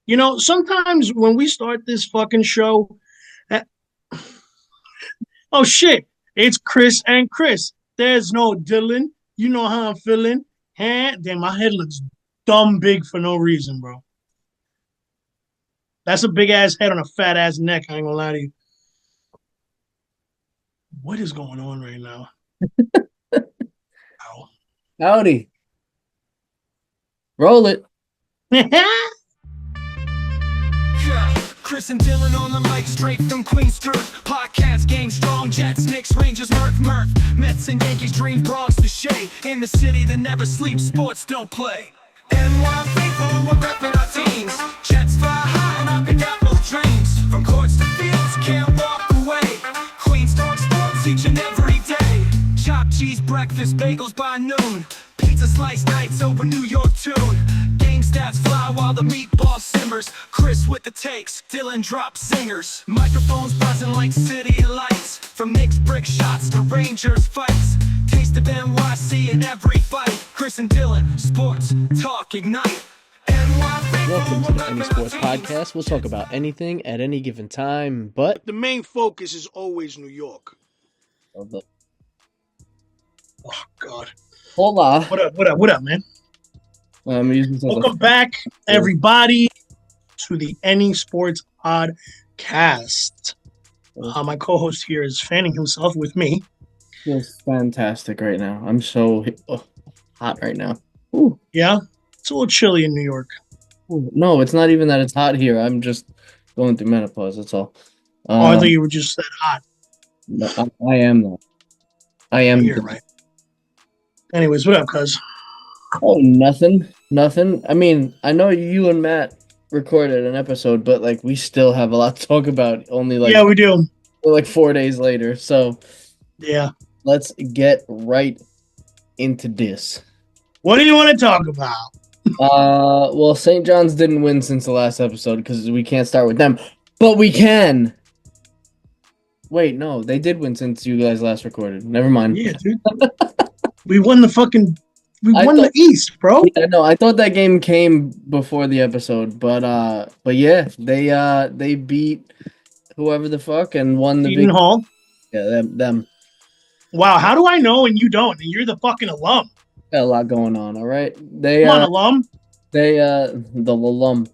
Sometimes when we start this fucking show, uh, oh shit, it's Chris and Chris. There's no Dylan. You know how I'm feeling. Damn, my head looks dumb big for no reason, bro. That's a big ass head on a fat ass neck. I ain't gonna lie to you. What is going on right now? Ow. Howdy. Roll it. Chris and Dylan on the mic, straight from Queens Truth. Podcast game strong, Jets, Knicks, Rangers, Murph. Mets and Yankees dream Bronx to shade. In the city that never sleeps, sports don't play. NY faithful, we're repping our teams. Jets fly high and up and down both trains. From courts to fields, can't walk away. Queens talk sports each and every day. Chopped cheese breakfast, bagels by noon. Pizza slice nights over New York tune. Game stats fly while the meatball simmers. Chris with the takes, Dylan drops singers. Microphones buzzing like city lights. From Knicks brick shots to Rangers fights. Taste of NYC in every fight. Chris and Dylan, sports talk ignite. Welcome to the Any Sports Podcast. We'll talk about anything at any given time, but the main focus is always New York. Oh God. Hola. What up, man? Welcome back, everybody, to the Any Sports Podcast. My co-host here is fanning himself with me. Feels fantastic right now. I'm so hot right now. Ooh. Yeah? It's a little chilly in New York. Ooh, no, it's not even that it's hot here. I'm just going through menopause, that's all. I thought you were just that hot. No, I am that. I am here, right? Anyways, what up, cuz? Oh, nothing. I mean, I know you and Matt recorded an episode, but like we still have a lot to talk about. Yeah, we do. Like 4 days later. So yeah, let's get right into this. What do you want to talk about? Well, St. John's didn't win since the last episode because we can't start with them, but we can. Wait, no, they did win since you guys last recorded. Never mind. Yeah, dude. We won the East, bro. Yeah, no, I thought that game came before the episode, but yeah, they beat whoever the fuck and won the Eden Hall. Yeah, them. Wow, how do I know and you don't? And you're the fucking alum. Got a lot going on, all right? Come on, alum. The alum.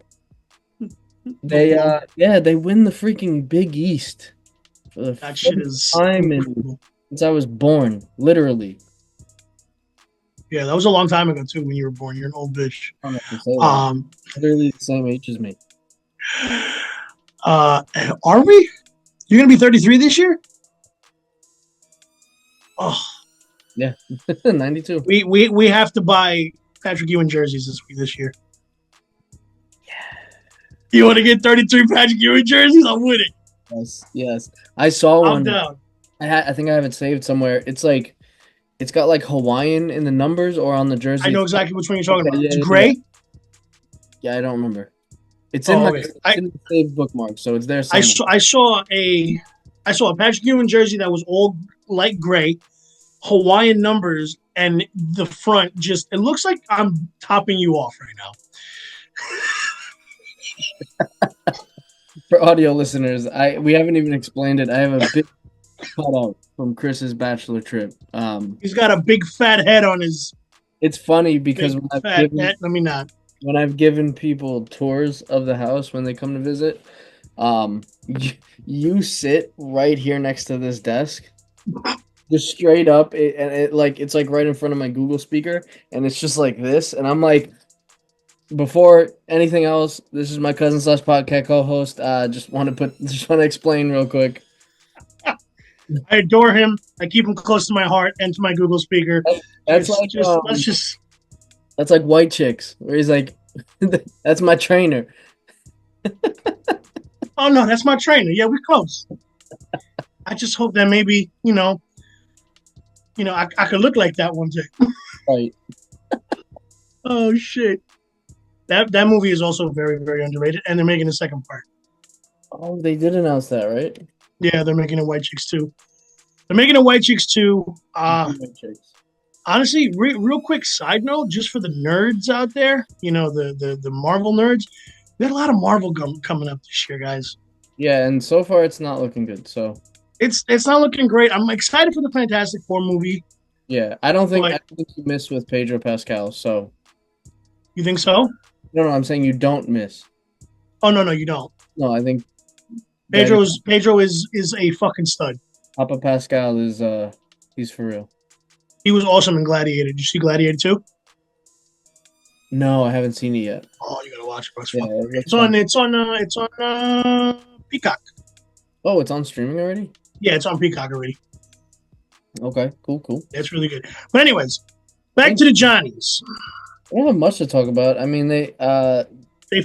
They win the freaking Big East. For the that shit is time since I was born, literally. Yeah, that was a long time ago too. When you were born, you're an old bitch. Literally the same age as me. Are we? You're gonna be 33 this year? Oh, yeah, 92. We have to buy Patrick Ewing jerseys this year. Yeah. You want to get 33 Patrick Ewing jerseys? I'm with it. Yes. I saw one. I'm down. I think I have it saved somewhere. It's got like Hawaiian in the numbers or on the jersey. I know exactly which one you're talking about. It's gray? Yeah, I don't remember. It's in in the saved bookmark, so it's there somewhere. I saw a Patrick Ewing jersey that was all light gray, Hawaiian numbers, and the front it looks like I'm topping you off right now. For audio listeners, we haven't even explained it. I have a big cutout from Chris's bachelor trip. He's got a big fat head on his. It's funny because when I've given people tours of the house when they come to visit, you sit right here next to this desk, just straight up, it's like right in front of my Google speaker, and it's just like this, and I'm like, before anything else, this is my cousin / podcast co-host. Just want to explain real quick. I adore him. I keep him close to my heart and to my Google speaker. That's like White Chicks, where he's like, "That's my trainer." Oh no, that's my trainer. Yeah, we're close. I just hope that maybe I could look like that one day. Right. Oh shit. That movie is also very, very underrated, and they're making a second part. Oh, they did announce that, right? Yeah, they're making a White Chicks 2. Honestly, real quick side note, just for the nerds out there, the Marvel nerds, We had a lot of Marvel coming up this year, guys. Yeah, and so far it's not looking good. So It's not looking great. I'm excited for the Fantastic Four movie. yeah, I don't think But you miss with Pedro Pascal. So you think so? no, I'm saying you don't miss. Oh no, you don't. No, I think Pedro is a fucking stud. Papa Pascal is he's for real. He was awesome in Gladiator. Did you see Gladiator 2? No, I haven't seen it yet. Oh, you gotta watch it, bro. Yeah, It's on Peacock. Oh, it's on streaming already? Yeah, it's on Peacock already. Okay, cool. That's really good. But anyways, back to the Johnnies. I don't have much to talk about. I mean, they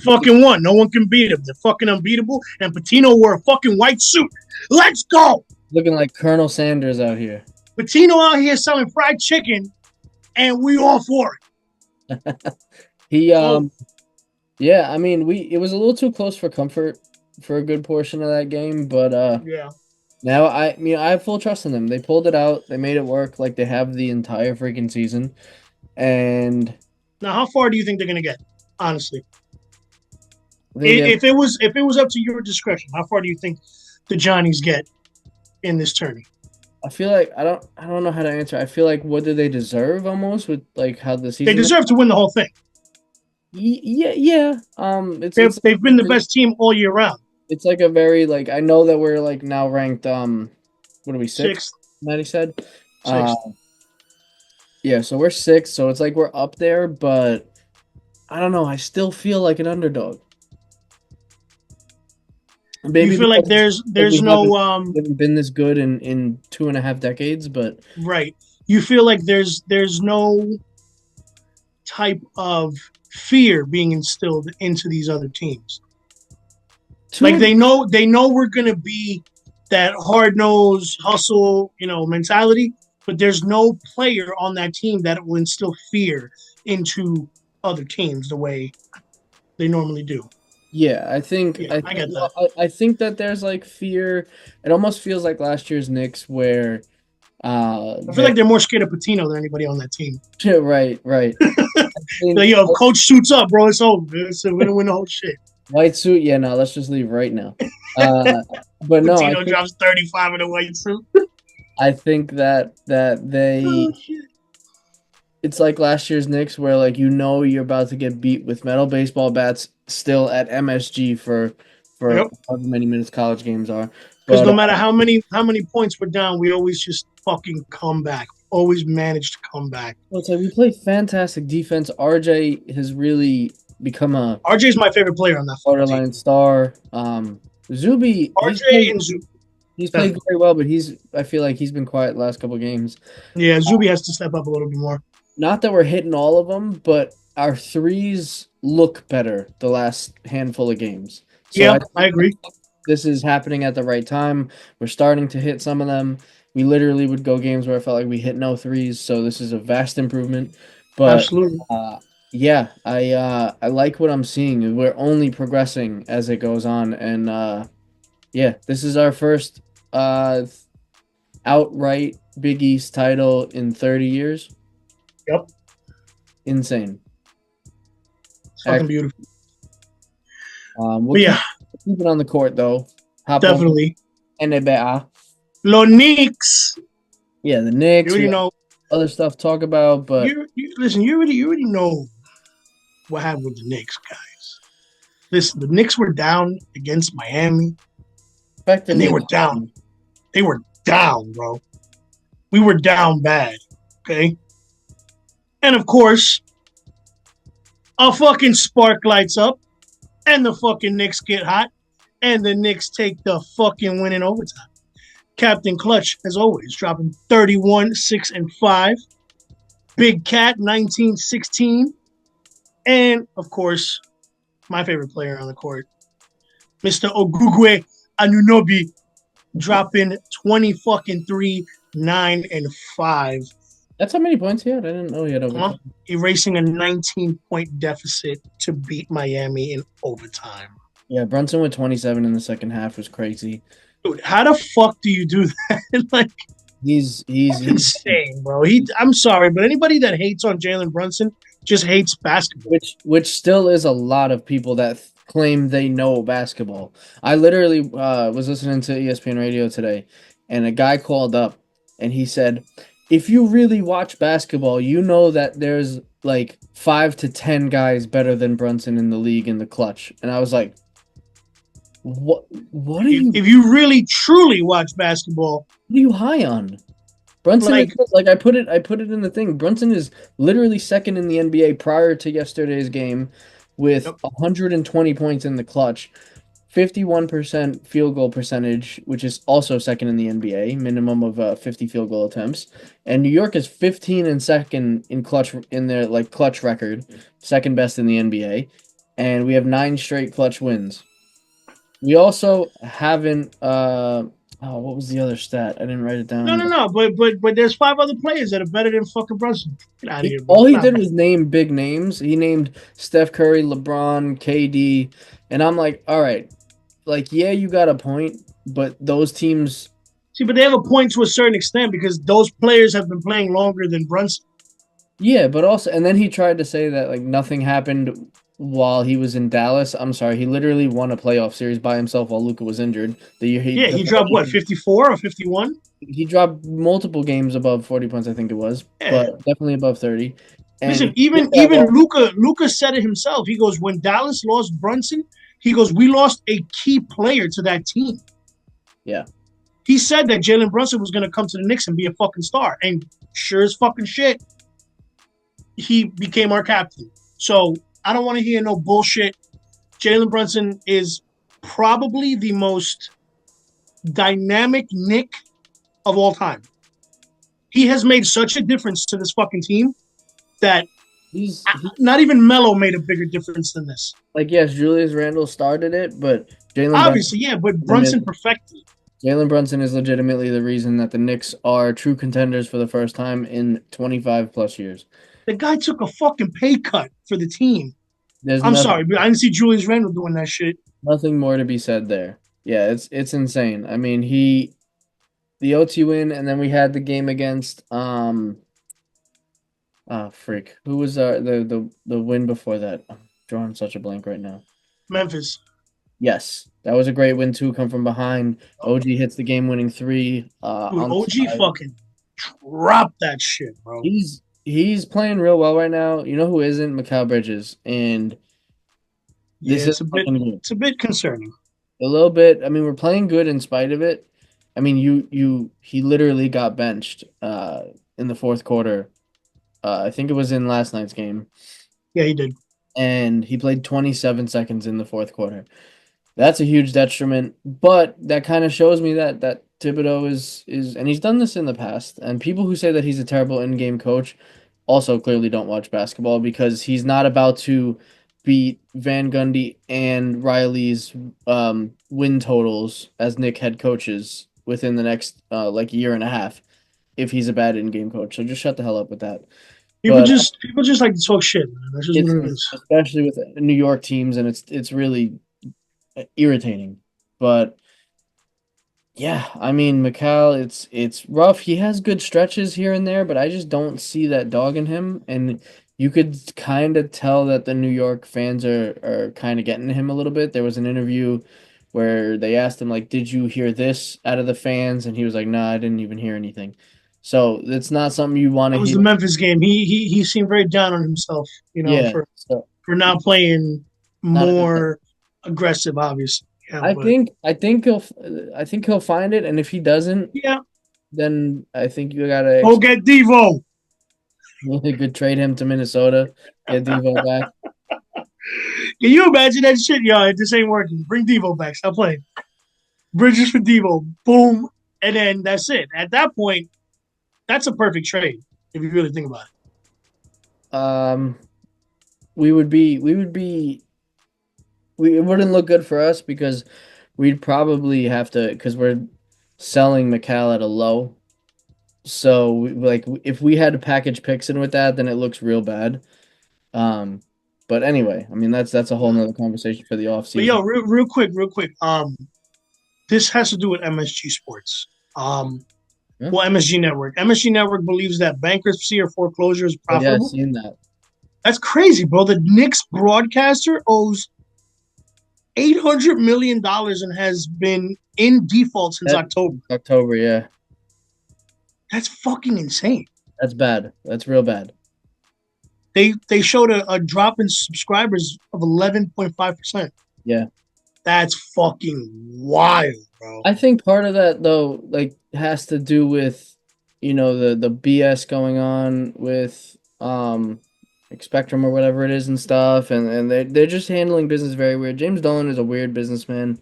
fucking won. No one can beat them. They're fucking unbeatable. And Patino wore a fucking white suit. Let's go. looking like Colonel Sanders out here. Patino out here selling fried chicken, and we all for it. He yeah, I mean, it was a little too close for comfort for a good portion of that game, but Yeah. now I have full trust in them. They pulled it out. They made it work like they have the entire freaking season. And Now, how far do you think they're gonna get? Honestly, they if it was up to your discretion, how far do you think the Johnnies get in this tourney? I feel like I don't know how to answer. I feel like what do they deserve almost with like how the season They deserve to win the whole thing. Yeah. They've been the best team all year round. It's like a very like I know that we're like now ranked what are we sixth? Maddie said. Sixth. Yeah, so we're sixth, so it's like we're up there, but I don't know. I still feel like an underdog. Maybe you feel like there's no haven't been this good in 2.5 decades, but right. You feel like there's no type of fear being instilled into these other teams. Like they know we're gonna be that hard nosed hustle, mentality, but there's no player on that team that will instill fear into other teams the way they normally do. Yeah, I think I get that. I think that there's like fear. It almost feels like last year's Knicks where I feel like they're more scared of Patino than anybody on that team. Right. Like, yo, coach suits up, bro. It's over. So we're gonna win the whole shit. White suit, yeah, no, let's just leave right now. But no, Patino drops 35 in a white suit. I think that they it's like last year's Knicks where like you're about to get beat with metal baseball bats still at MSG for Yep. however many minutes college games are. Because no matter how many points we're down, we always just fucking come back. Always manage to come back. Well, it's like we play fantastic defense. RJ has really become a RJ's my favorite player on that borderline star. Zuby RJ and Zuby. He's played very well, but I feel like he's been quiet the last couple of games. Yeah, Zuby has to step up a little bit more. Not that we're hitting all of them, but our threes look better the last handful of games. So yeah, I agree. This is happening at the right time. We're starting to hit some of them. We literally would go games where I felt like we hit no threes, so this is a vast improvement. But absolutely. Yeah, I like what I'm seeing. We're only progressing as it goes on, and yeah, this is our first outright Big East title in 30 years. Yep. Insane. It's fucking beautiful. We'll keep it on the court though. Definitely. NBA. Los Knicks. Yeah, the Knicks. You already know other stuff to talk about, but listen, you already know what happened with the Knicks, guys. Listen, the Knicks were down against Miami, and they were down. They were down, bro. We were down bad, okay? And of course, a fucking spark lights up, and the fucking Knicks get hot, and the Knicks take the fucking win in overtime. Captain Clutch, as always, dropping 31, 6, and 5. Big Cat, 19, 16. And, of course, my favorite player on the court, Mr. Ogugwe Anunoby, dropping 20 fucking 3, 9, and 5. That's how many points he had? I didn't know he had overtime. Erasing a 19-point deficit to beat Miami in overtime. Yeah, Brunson with 27 in the second half was crazy. Dude, how the fuck do you do that? Like, he's insane, bro. I'm sorry, but anybody that hates on Jalen Brunson just hates basketball. Which still is a lot of people that claim they know basketball. I literally was listening to ESPN radio today, and a guy called up and he said, if you really watch basketball, you know that there's like 5 to 10 guys better than Brunson in the league in the clutch. And I was like, what are you If you really truly watch basketball, what are you high on? Brunson like, is like I put it in the thing. Brunson is literally second in the NBA prior to yesterday's game with 120 points in the clutch, 51% field goal percentage, which is also second in the NBA, minimum of 50 field goal attempts. And New York is 15 and second in clutch in their like clutch record, second best in the NBA, and we have 9 straight clutch wins. We also haven't what was the other stat? I didn't write it down. no. But there's 5 other players that are better than fucking Brunson. Get out of here, bro. All he did was name big names. He named Steph Curry, LeBron, KD, and I'm like, all right, like yeah, you got a point, but those teams. See, but they have a point to a certain extent because those players have been playing longer than Brunson. Yeah, but also, and then he tried to say that like nothing happened while he was in Dallas. I'm sorry, he literally won a playoff series by himself while Luka was injured. The year he dropped what, 54 or 51? He dropped multiple games above 40 points, I think it was, but definitely above 30. And listen, even Luka said it himself. He goes, when Dallas lost Brunson, he goes, we lost a key player to that team. Yeah. He said that Jalen Brunson was going to come to the Knicks and be a fucking star. And sure as fucking shit, he became our captain. So I don't want to hear no bullshit. Jalen Brunson is probably the most dynamic Knick of all time. He has made such a difference to this fucking team that he's not even Melo made a bigger difference than this. Like, yes, Julius Randle started it, but Jalen obviously, but Brunson perfected. Jalen Brunson is legitimately the reason that the Knicks are true contenders for the first time in 25 plus years. The guy took a fucking pay cut for the team. I'm sorry, but I didn't see Julius Randle doing that shit. Nothing more to be said there. Yeah, it's insane. I mean, the OT win, and then we had the game against Who was the win before that? I'm drawing such a blank right now. Memphis. Yes, that was a great win too. Come from behind. OG hits the game-winning 3. Dude, OG fucking dropped that shit, bro. He's playing real well right now. You know who isn't? Mikal Bridges, and it's a bit concerning. A little bit. I mean, we're playing good in spite of it. I mean, he literally got benched in the fourth quarter. I think it was in last night's game. Yeah, he did. And he played 27 seconds in the fourth quarter. That's a huge detriment, but that kind of shows me that Thibodeau is, and he's done this in the past, and people who say that he's a terrible in-game coach also clearly don't watch basketball because he's not about to beat Van Gundy and Riley's win totals as Knick head coaches within the next year and a half if he's a bad in-game coach. So just shut the hell up with that. People just like to talk shit, man. That's just what it is. Especially with New York teams, and it's really irritating. But yeah, I mean, Mikal, it's rough. He has good stretches here and there, but I just don't see that dog in him. And you could kind of tell that the New York fans are kind of getting to him a little bit. There was an interview where they asked him, like, did you hear this out of the fans? And he was like, nah, I didn't even hear anything. So it's not something you want to hear. It was the Memphis game. He seemed very down on himself, for not playing more aggressive, obviously. Yeah, I think he'll find it, and if he doesn't, then I think you gotta go get Devo. You could trade him to Minnesota, get Devo back. Can you imagine that shit? Yo, this ain't working. Bring Devo back. Stop playing. Bridges for Devo. Boom. And then that's it. At that point, that's a perfect trade if you really think about it. It wouldn't look good for us because we'd probably have to, because we're selling Mikal at a low. So if we had to package picks in with that, then it looks real bad. But anyway, I mean that's a whole nother conversation for the offseason. But yo, real quick. This has to do with MSG Sports. Well, MSG Network. MSG Network believes that bankruptcy or foreclosure is profitable. Yeah, I've seen that. That's crazy, bro. The Knicks broadcaster owes $800 million and has been in default since October. October, yeah. That's fucking insane. That's bad. That's real bad. They showed a drop in subscribers of 11.5%. Yeah. That's fucking wild, bro. I think part of that though, like, has to do with, the BS going on with like Spectrum or whatever it is and stuff, and they're just handling business very weird. James Dolan is a weird businessman.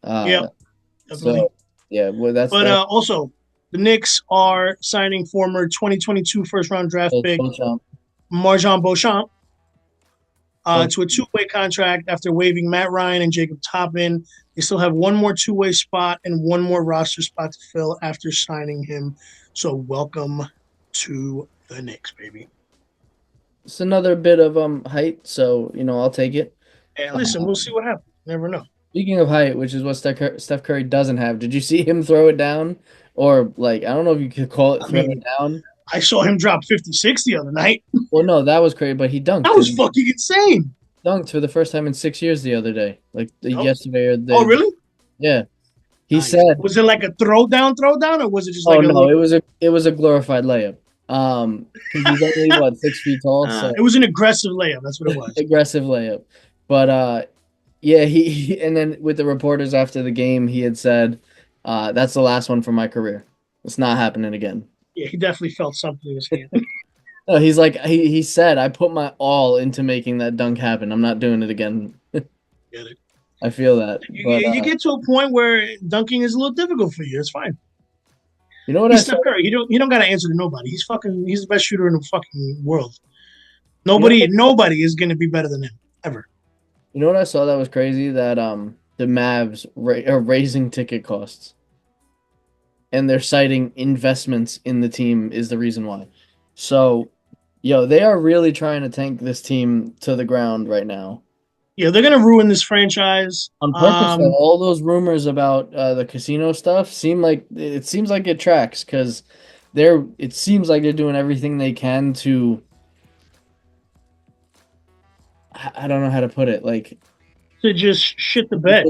Yeah, definitely. So yeah, well that's but also the Knicks are signing former 2022 first round draft pick Marjan Beauchamp to a two-way contract after waiving Matt Ryan and Jacob Toppin. They still have one more two-way spot and one more roster spot to fill after signing him. So welcome to the Knicks, baby. It's another bit of height, so I'll take it. Hey, listen, we'll see what happens. Never know. Speaking of height, which is what Steph Curry doesn't have, did you see him throw it down? Or, like, I don't know if you could call it it down. I saw him drop 56 the other night. Well, no, that was crazy, but he dunked. That was fucking insane. Dunked for the first time in 6 years the other day. Like, yesterday or the... Oh, really? Yeah. He said... Was it like a throw down, or was it just like it was a glorified layup. Because he's only, 6 feet tall? So. It was an aggressive layup. That's what it was. Aggressive layup. But, yeah, he and then with the reporters after the game, he had said, that's the last one for my career. It's not happening again. Yeah, he definitely felt something in his hand. No, he's like, he said, I put my all into making that dunk happen. I'm not doing it again. Get it. I feel that. You get to a point where dunking is a little difficult for you. It's fine. You know what? He's Steph Curry. You don't got to answer to nobody. He's the best shooter in the fucking world. Nobody is going to be better than him ever. You know what I saw that was crazy? That the Mavs are raising ticket costs, and they're citing investments in the team is the reason why. So, they are really trying to tank this team to the ground right now. Yeah, they're gonna ruin this franchise on purpose. All those rumors about the casino stuff seems like it tracks because it seems like they're doing everything they can to. I don't know how to put it. Like to just shit the bed.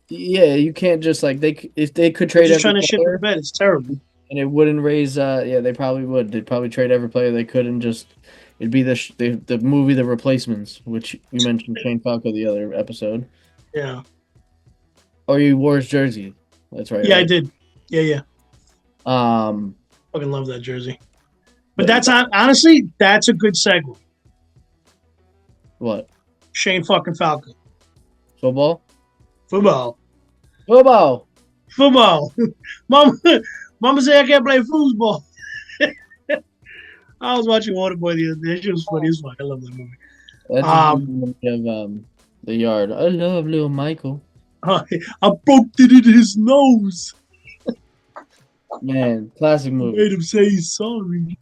Yeah, you can't just if they could trade. Just trying to shit the bed. It's terrible. And it wouldn't raise. They probably would. They'd probably trade every player they could and just. It'd be the movie The Replacements, which you mentioned Shane Falco the other episode. Yeah. Oh, you wore his jersey. That's right. Yeah, right? I did. Yeah. Fucking love that jersey. But honestly, that's a good segue. What? Shane fucking Falco. Football. Mama said I can't play foosball. I was watching Waterboy the other day. She was funny as fuck. I love that movie. That's The Yard. I love little Michael. I broke it in his nose. Man, classic movie. Made him say he's sorry.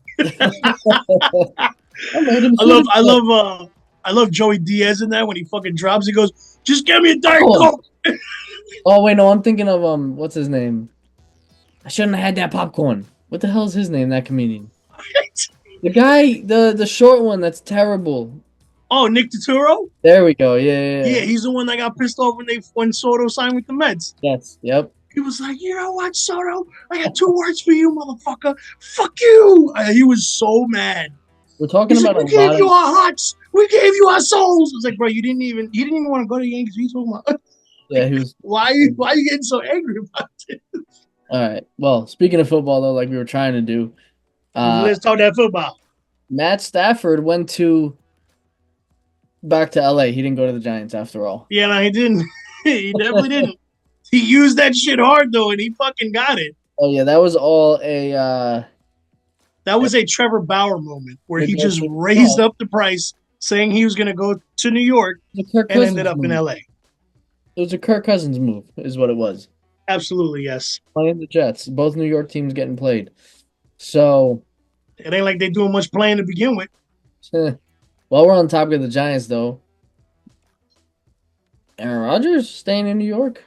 I love Joey Diaz in that when he fucking drops. He goes, "Just give me a Diet Coke." Oh wait, no, I'm thinking of what's his name? I shouldn't have had that popcorn. What the hell is his name? That comedian. The guy, the short one that's terrible. Oh, Nick Turturro? There we go. Yeah. Yeah, he's the one that got pissed off when Soto signed with the Mets. Yes. Yep. He was like, "You know what, Soto? I got 2 words for you, motherfucker. Fuck you." He was so mad. We're talking about we gave you our hearts. We gave you our souls. I was like, bro, you didn't even want to go to the Yankees. What are you talking about? Yeah, he was. Why are you getting so angry about it? All right. Well, speaking of football, though, like we were trying to do. Let's talk that football. Matt Stafford went back to LA. He didn't go to the Giants after all. Yeah, no, he didn't. He definitely didn't. He used that shit hard though, and he fucking got it. Oh yeah, that was all a. That was a Trevor Bauer moment where he just raised up the price, saying he was going to go to New York, and ended up in LA. It was a Kirk Cousins move, is what it was. Absolutely, yes. Playing the Jets, both New York teams getting played. So it ain't like they're doing much playing to begin with. While we're on the topic of the Giants, though, Aaron Rodgers staying in New York.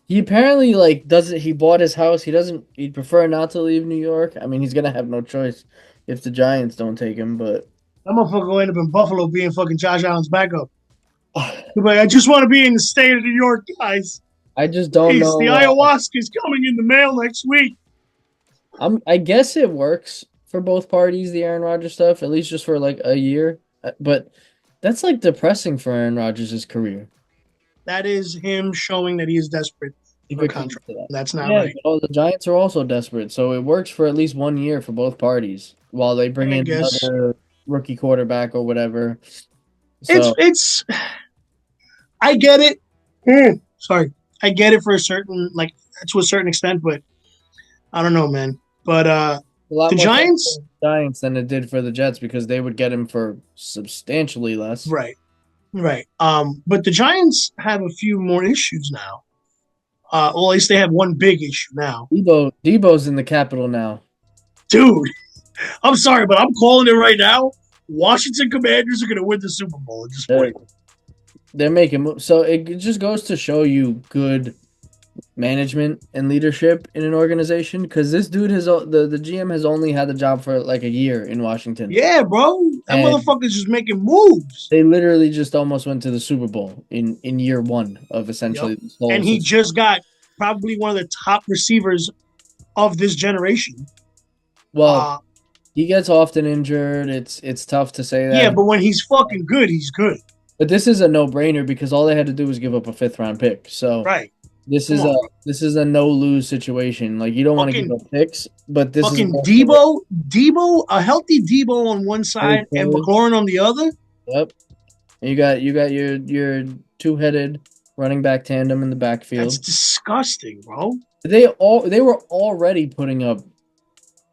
He apparently doesn't. He bought his house. He'd prefer not to leave New York. I mean, he's gonna have no choice if the Giants don't take him. But that motherfucker will end up in Buffalo being fucking Josh Allen's backup. Like, I just want to be in the state of New York, guys. I just don't Please, know. the ayahuasca is coming in the mail next week. I guess it works for both parties, the Aaron Rodgers stuff, at least just for like a year. But that's like depressing for Aaron Rodgers' career. That is him showing that he is desperate for a contract. That's not right. Oh, the Giants are also desperate, so it works for at least 1 year for both parties while they bring in another rookie quarterback or whatever. So it's I get it. Sorry. I get it for a certain to a certain extent, but I don't know, man. But the Giants than it did for the Jets because they would get him for substantially less. Right. But the Giants have a few more issues now. Well, at least they have one big issue now. Debo's in the Capitol now. Dude, I'm sorry, but I'm calling it right now. Washington Commanders are going to win the Super Bowl at this point. They're making moves. So it just goes to show you good management and leadership in an organization because this dude the GM has only had the job for like a year in Washington. Yeah, bro. That motherfucker's just making moves. They literally just almost went to the Super Bowl in year one of essentially this whole and he just got probably one of the top receivers of this generation. Well, he gets often injured. It's tough to say that. Yeah, but when he's fucking good, he's good. But this is a no-brainer because all they had to do was give up a 5th-round pick. So right. This is a no-lose situation. Like you don't want to give up picks, but this fucking is Debo, a healthy Debo on one side and McLaurin on the other. Yep. And you got your two-headed running back tandem in the backfield. That's disgusting, bro. They were already putting up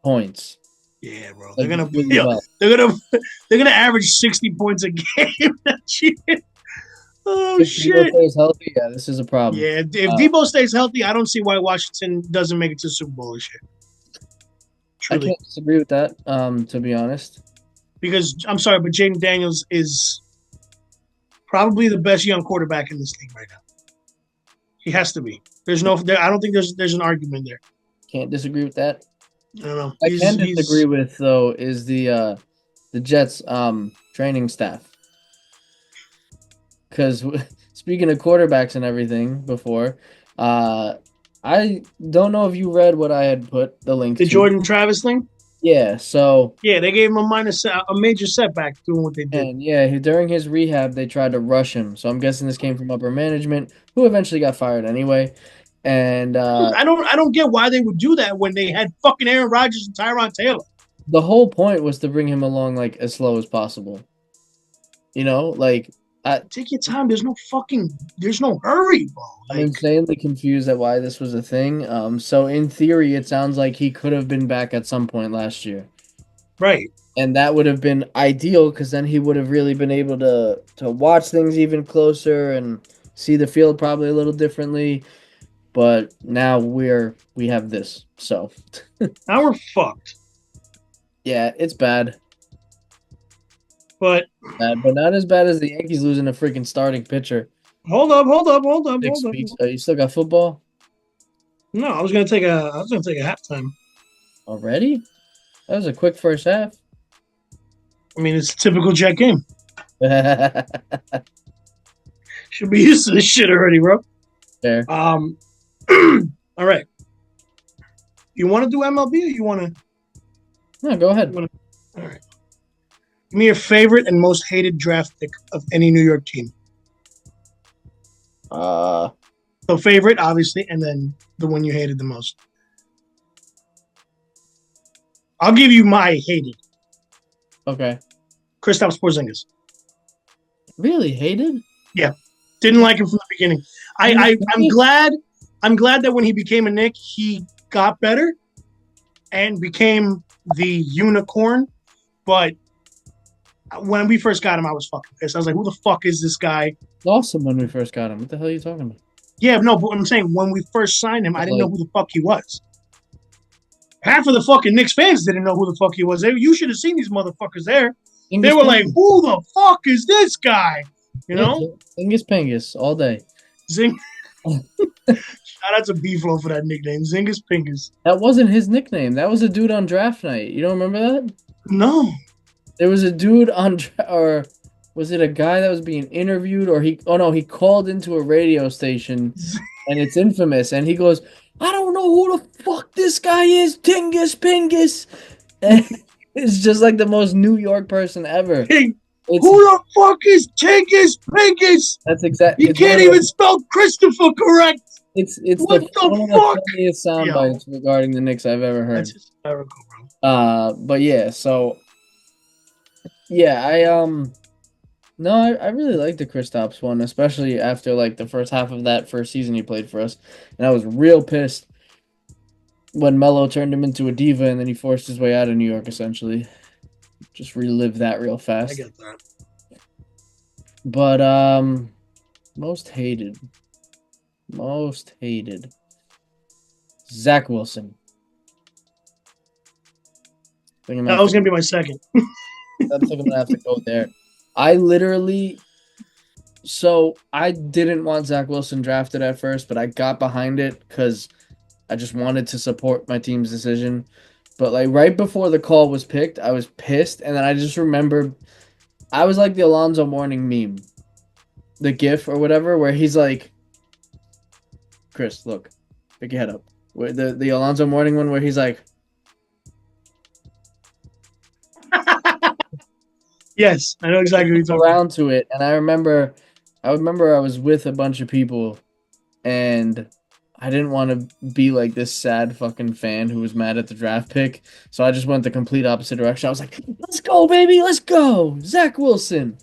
points. Yeah, bro. They're gonna average 60 points a game that year. Oh if shit! Debo stays healthy, yeah, this is a problem. Yeah, if Debo stays healthy, I don't see why Washington doesn't make it to the Super Bowl this year. Truly. I can't disagree with that, to be honest. Because I'm sorry, but Jaden Daniels is probably the best young quarterback in this league right now. He has to be. I don't think there's an argument there. Can't disagree with that. I don't know. I can disagree with though is the Jets training staff. Because speaking of quarterbacks and everything before, I don't know if you read what I had put the link to. Jordan Travis thing? Yeah, so... Yeah, they gave him a major setback doing what they did. And yeah, during his rehab, they tried to rush him. So I'm guessing this came from upper management, who eventually got fired anyway. And I don't get why they would do that when they had fucking Aaron Rodgers and Tyrod Taylor. The whole point was to bring him along like as slow as possible. You know, like... take your time. There's no hurry, bro. I'm insanely confused at why this was a thing. So in theory, it sounds like he could have been back at some point last year. Right. And that would have been ideal because then he would have really been able to watch things even closer and see the field probably a little differently. But now we have this. So now we're fucked. Yeah, it's bad. But not as bad as the Yankees losing a freaking starting pitcher. Hold up. You still got football? No, I was gonna take a halftime. Already? That was a quick first half. I mean, it's a typical Jet game. Should be used to this shit already, bro. Fair. All right. You want to do MLB or you want to? No, go ahead. All right. Give me your favorite and most hated draft pick of any New York team. So favorite, obviously, and then the one you hated the most. I'll give you my hated. Okay. Kristaps Porzingis. Really hated? Yeah, didn't like him from the beginning. I'm glad that when he became a Knick, he got better and became the unicorn. But when we first got him, I was fucking pissed. I was like, who the fuck is this guy? Awesome when we first got him. What the hell are you talking about? Yeah, no, but I'm saying when we first signed him, I didn't know who the fuck he was. Half of the fucking Knicks fans didn't know who the fuck he was. You should have seen these motherfuckers there. They were like, who the fuck is this guy? You know? Zingus all day. Zing. Shout out to B-Flow for that nickname. Zingus Pingus. That wasn't his nickname. That was a dude on draft night. You don't remember that? No. There was a dude on Was it a guy that was being interviewed, or he? Oh no, he called into a radio station, and it's infamous. And he goes, "I don't know who the fuck this guy is, Tingus Pingus." And it's just like the most New York person ever. Hey, It's who the fuck is Tingus Pingus? that's exact. You It's one can't of even the, spell Christopher correct. it's What the the one of the fuck? funniest sound Yo, bites regarding the Knicks I've ever heard. that's hysterical, bro. But yeah, so yeah, no, I really like the Kristaps one, especially after like the first half of that first season he played for us, and I was real pissed when Melo turned him into a diva and then he forced his way out of New York. Essentially, just relive that real I fast. get that. But most hated, Zach Wilson. That was gonna be my second. I think I'm gonna have to go there. I didn't want Zach Wilson drafted at first, but I got behind it because I just wanted to support my team's decision. But like right before the call was picked, I was pissed, and then I just remembered I was like the Alonzo Mourning meme, the GIF or whatever, where he's like, "Chris, look, pick your head up." Where the Alonzo Mourning one, where he's like, Yes, I know exactly what you're talking about. around to it, and I remember I was with a bunch of people, and I didn't want to be like this sad fucking fan who was mad at the draft pick, so I just went the complete opposite direction. I was like, "Let's go, baby, let's go, Zach Wilson,"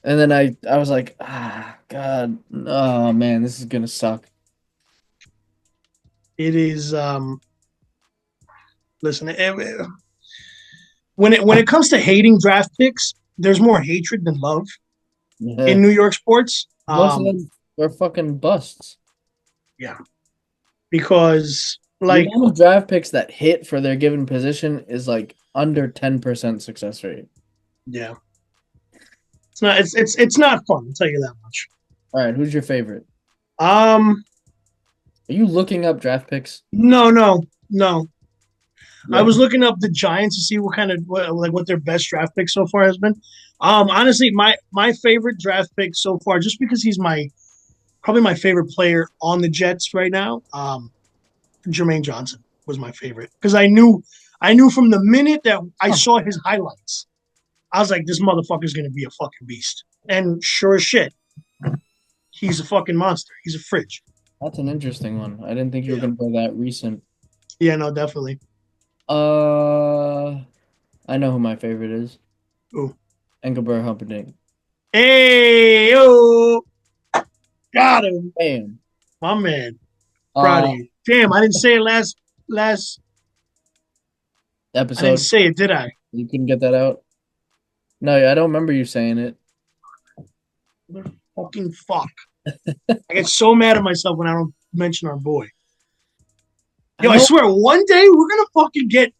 and then I was like, "Ah, God, oh man, this is gonna suck." It is listen, when it comes to hating draft picks, there's more hatred than love Yeah. in New York sports. Most of them are fucking busts. Yeah, because The like amount of draft picks that hit for their given position is like under 10% success rate. yeah, it's not fun. I'll tell you that much. All right, who's your favorite? Um, Are you looking up draft picks? no. Yeah. I was looking up the Giants to see what their best draft pick so far has been. Honestly, my favorite draft pick so far, just because he's probably my favorite player on the Jets right now. Jermaine Johnson was my favorite because I knew from the minute that I saw his highlights, I was like, this motherfucker's gonna be a fucking beast. And sure as shit, he's a fucking monster. He's a fridge. That's an interesting one. I didn't think you were gonna go that recent. Yeah, no, definitely. I know who my favorite is. Ooh. Engelbert Humperdinck. Hey, yo, got him, Bam. my man. Proud of you. Damn, I didn't say it last. I didn't Episode. say it, did I? You couldn't get that out? No, I don't remember you saying it. Fucking fuck. I get so mad at myself when I don't mention our boy. Yo, I swear, one day we're gonna fucking get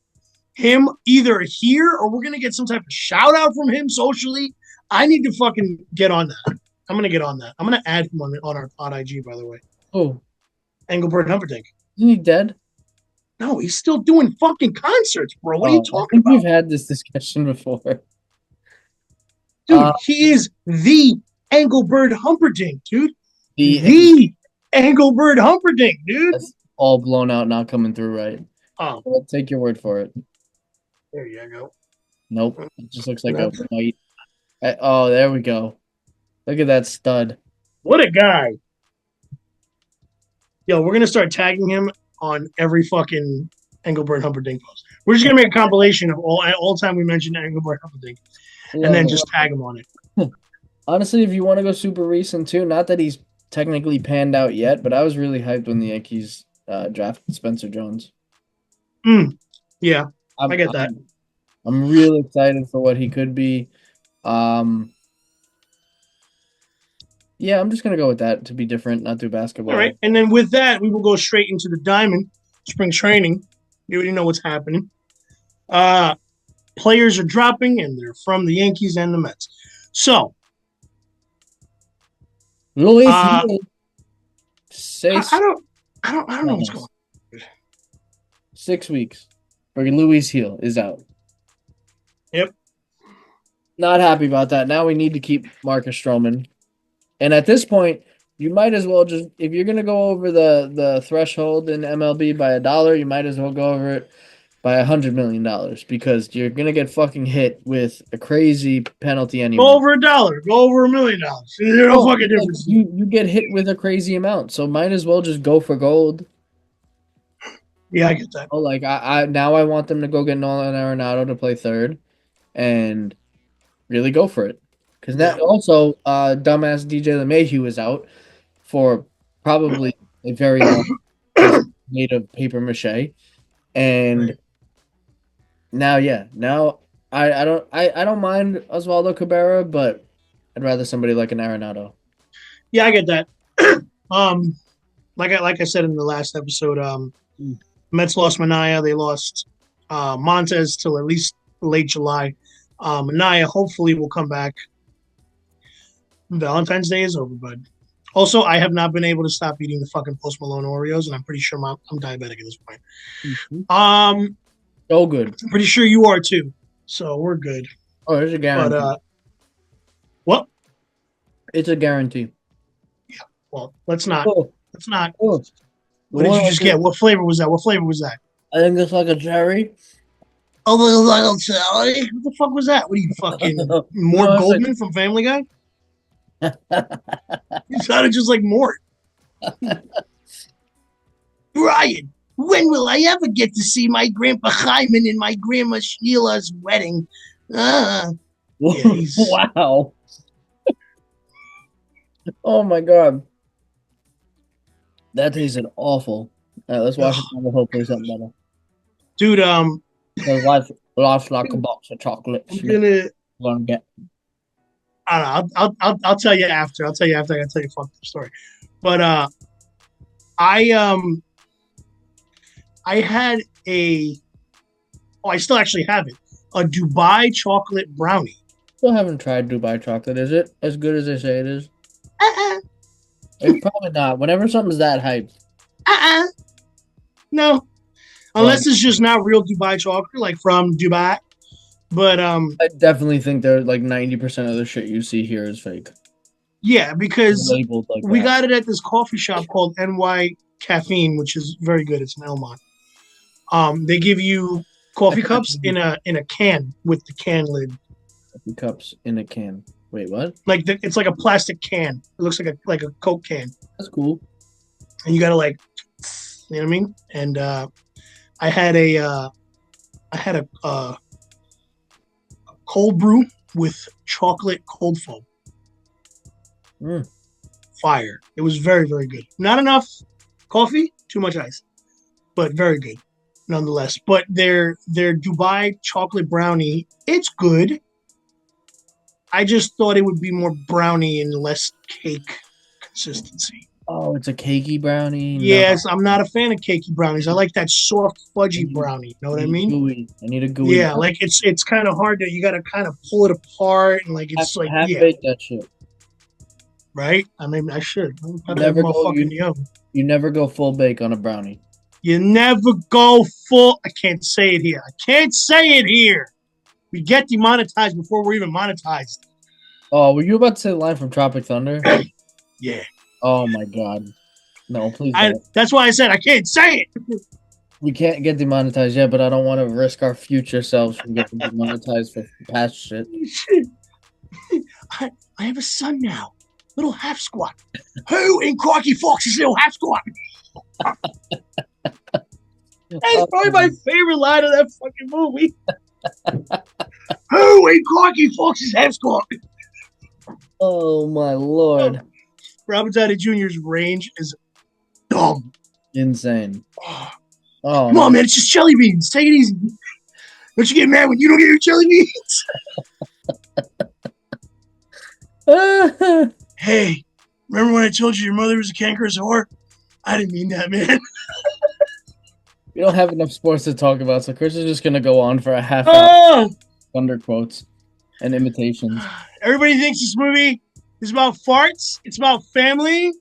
him either here or we're gonna get some type of shout out from him socially. I need to fucking get on that. I'm gonna get on that. I'm gonna add him on IG, by the way. Oh, Engelbert Humperdinck. isn't he dead? No, he's still doing fucking concerts, bro. What are you I talking think we've about? had this discussion before. Dude, he is the Engelbert Humperdinck, dude. The The Engelbert Humperdinck, dude. That's all blown out, not coming through right. Oh, I'll take your word for it. there you go. Nope. It just looks like a white. Oh, there we go. Look at that stud. What a guy. Yo, we're gonna start tagging him on every fucking Engelbert Humperdinck post. We're just gonna make a compilation of all time we mentioned Engelbert Humperdinck, and then just tag him on it. Honestly, if you want to go super recent too, not that he's technically panned out yet, but I was really hyped when the Yankees drafted Spencer Jones. Yeah, I get that. I'm really excited for what he could be. Yeah, I'm just gonna go with that to be different, not do basketball. All right, and then with that, we will go straight into the Diamond spring training. You already know what's happening. Players are dropping, and they're from the Yankees and the Mets. So, Louis, I say I don't know what's going on. 6 weeks. For Louis Heel is out. Yep. Not happy about that. Now we need to keep Marcus Stroman. And at this point, you might as well just if you're gonna go over the threshold in MLB by $1, you might as well go over it by $100 million because you're gonna get fucking hit with a crazy penalty Go anyway. over $1. Go over $1 million. There's no Oh, fucking like, difference. you get hit with a crazy amount, so might as well just go for gold. Yeah, I get that. Oh, like I now I want them to go get Nolan Arenado to play third and really go for it. Because Yeah. that also dumbass DJ LeMahieu is out for probably a very long because made of paper mache. And Right. now I don't mind Osvaldo Cabrera, but I'd rather somebody like an Arenado. Yeah, I get that. um, like I said in the last episode, Mm. Mets lost Mania. They lost Montez till at least late July. Mania hopefully will come back. Valentine's Day is over, bud. Also, I have not been able to stop eating the fucking Post Malone Oreos, and I'm pretty sure I'm diabetic at this point. Mhm. Um, So good. I'm pretty sure you are too. So we're good. Oh, there's a guarantee. But what? It's a guarantee. Well, let's not. Oh, Let's not. oh. What did you just get? What flavor was that? What flavor was that? I think it's like a cherry. Oh, what the fuck was that? What are you fucking Mort No, Goldman from Family Guy? You sounded just like Mort. Ryan, when will I ever get to see my grandpa Hyman and my grandma Sheila's wedding? He's- Wow. Oh my god. That tasted awful. All right, let's watch it and hopefully something better. Dude, Because life's like a box of chocolates. I'm You're gonna. gonna get. I don't know. I'll tell you after. I'll tell you after I tell you a fucked up story. But I had a. Oh, I still actually have it. A Dubai chocolate brownie. Still haven't tried Dubai chocolate. Is it as good as they say it is? Uh-uh. It's probably not. Whenever something's that hyped. No. Unless it's just not real Dubai chocolate, like from Dubai. But I definitely think they're like 90% of the shit you see here is fake. yeah, because Labeled like we that. got it at this coffee shop called NY Caffeine, which is very good. It's in Elmont. They give you coffee cups in a can with the can lid. Coffee cups in a can. Wait, what? It's like a plastic can. It looks like a Coke can, That's cool. and you gotta like, you know what I mean. And I had a cold brew with chocolate cold foam. Mm. Fire. It was very, very good. Not enough coffee, too much ice, but very good nonetheless. But their Dubai chocolate brownie, it's good. I just thought it would be more brownie and less cake consistency. Oh, it's a cakey brownie. Yes, I'm not a fan of cakey brownies. I like that soft, fudgy brownie. You know what I mean? Gooey. I need a gooey. Yeah, like it's kind of hard to you got to kind of pull it apart and like it's like half yeah, bake that shit. right. I mean, I should. I'm probably Never that go. motherfucking young. You never go full bake on a brownie. You never go full. I can't say it here. I can't say it here. We get demonetized before we're even monetized. Oh, were you about to say the line from Tropic Thunder? Yeah. Oh my god. No, please don't. That's why I said I can't say it. We can't get demonetized yet, but I don't want to risk our future selves from getting demonetized for past shit. I have a son now. Little half squat. Who in Crocky Fox's little half squat? That's probably my favorite line of that fucking movie. Who in Crocky Fox's half squat? Oh my lord. Robert Downey Jr.'s range is dumb. Insane. Oh, Oh, come on, man. It's just jelly beans. Take it easy. Don't you get mad when you don't get your jelly beans? Hey, remember when I told you your mother was a cankerous whore? I didn't mean that, man. We don't have enough sports to talk about, so Chris is just gonna go on for a half hour. Oh! Thunder quotes and imitations. Everybody thinks this movie is about farts. It's about family.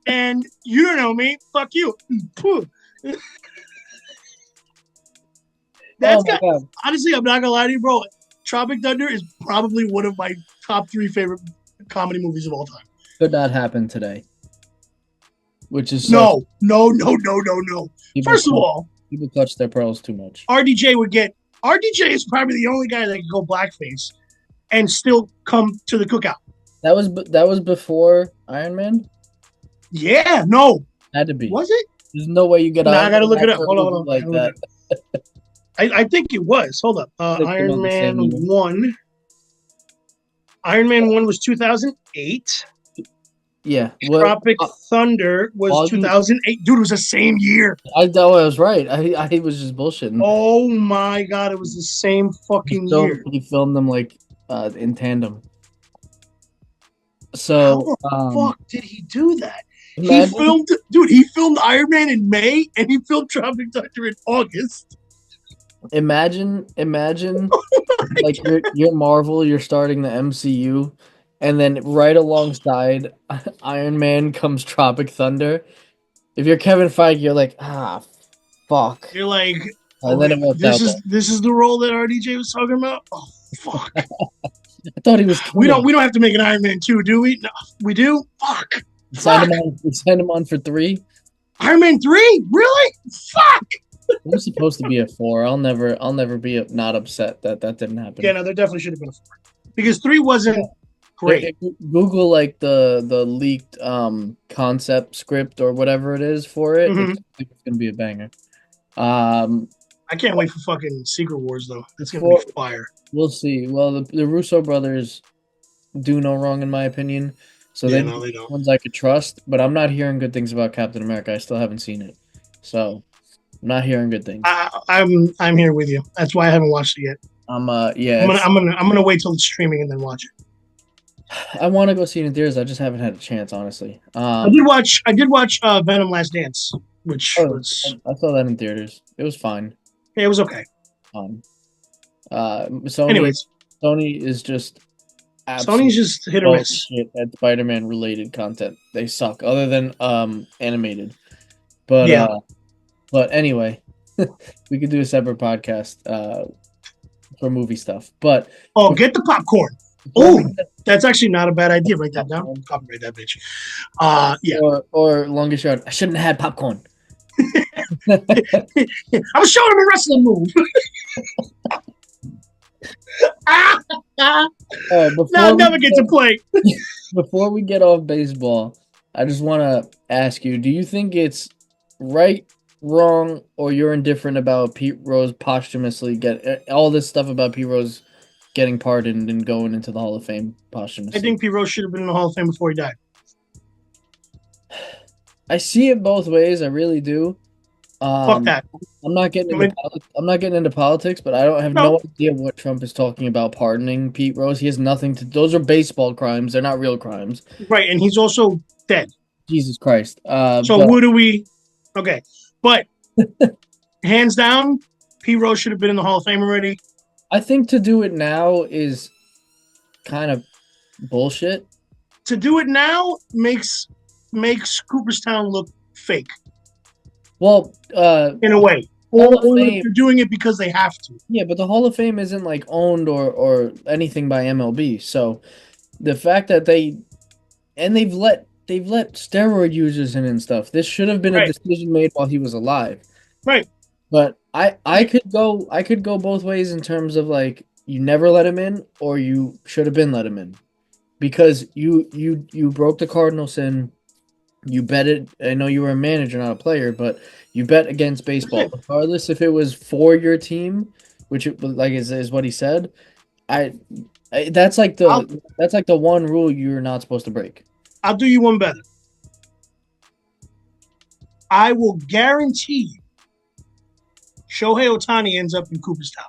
And you don't know me. Fuck you. That's Oh my God. honestly, I'm not gonna lie to you, bro. Tropic Thunder is probably one of my top 3 favorite comedy movies of all time. Could not happen today. Which is No. First of all, people clutch their pearls too much. RDJ is probably the only guy that can go blackface and still come to the cookout. That was before Iron Man? Yeah, no. Had to be. Was it? There's no way you get I gotta look it up. Hold on. Like that. I think it was. Hold up. Iron Man 1. Iron Man 1 was 2008. Yeah. Tropic Thunder was 2008. Dude, it was the same year. I thought I was right. I was just bullshitting. Oh my god, it was the same fucking year. He filmed them like in tandem. So how the fuck did he do that? He filmed Iron Man in May and he filmed Tropic Thunder in August. Imagine like you're Marvel, you're starting the MCU, and then right alongside Iron Man comes Tropic Thunder. If you're Kevin Feige, you're like, fuck. You're like, and then this is the role that RDJ was talking about? Oh fuck. I thought he was cool. We don't have to make an Iron Man 2, do we? No, we do? Fuck. We signed him on for 3. Iron Man 3? Really? Fuck. It was supposed to be a 4. I'll never be not upset that didn't happen. Yeah, no, there definitely should have been a 4. Because 3 wasn't great. Google like the leaked concept script or whatever it is for it. Mm-hmm. It's gonna be a banger. I can't wait for fucking Secret Wars though. It's gonna be fire. We'll see. Well, the Russo brothers do no wrong in my opinion. So they don't. Ones I could trust, but I'm not hearing good things about Captain America. I still haven't seen it, so I'm not hearing good things. I'm here with you. That's why I haven't watched it yet. I'm gonna wait till it's streaming and then watch it. I want to go see it in theaters. I just haven't had a chance, honestly. I did watch Venom: Last Dance, which was I saw that in theaters. It was fine. Yeah, it was okay. Sony is just Sony's just hit or miss at Spider-Man related content. They suck, other than animated. But anyway, we could do a separate podcast for movie stuff. But get the popcorn. Oh, that's actually not a bad idea. Write that down. Copyright that bitch. Yeah. Or longest yard. I shouldn't have had popcorn. I was showing him a wrestling move. Now I never get to play. Before we get off baseball, I just want to ask you: do you think it's right, wrong, or you're indifferent about Pete Rose posthumously get all this stuff about Pete Rose getting pardoned and going into the Hall of Fame posthumously? I think Pete Rose should have been in the Hall of Fame before he died. I see it both ways. I really do. Fuck that. I'm not getting into politics, but I don't have no idea what Trump is talking about pardoning Pete Rose. He has nothing to. Those are baseball crimes. They're not real crimes. Right, and he's also dead. Jesus Christ. What do we? Okay, but hands down, Pete Rose should have been in the Hall of Fame already. I think to do it now is kind of bullshit. To do it now makes Cooperstown look fake. Well, in a way, or they're doing it because they have to. Yeah, but the Hall of Fame isn't like owned or anything by MLB. So the fact that they've let steroid users in and stuff. This should have been a decision made while he was alive. Right. But I could go both ways in terms of like you never let him in or you should have been let him in. Because you broke the cardinal sin. You bet it. I know you were a manager, not a player, but you bet against baseball, regardless if it was for your team, which is what he said. That's like the one rule you're not supposed to break. I'll do you one better. I will guarantee you, Shohei Ohtani ends up in Cooperstown.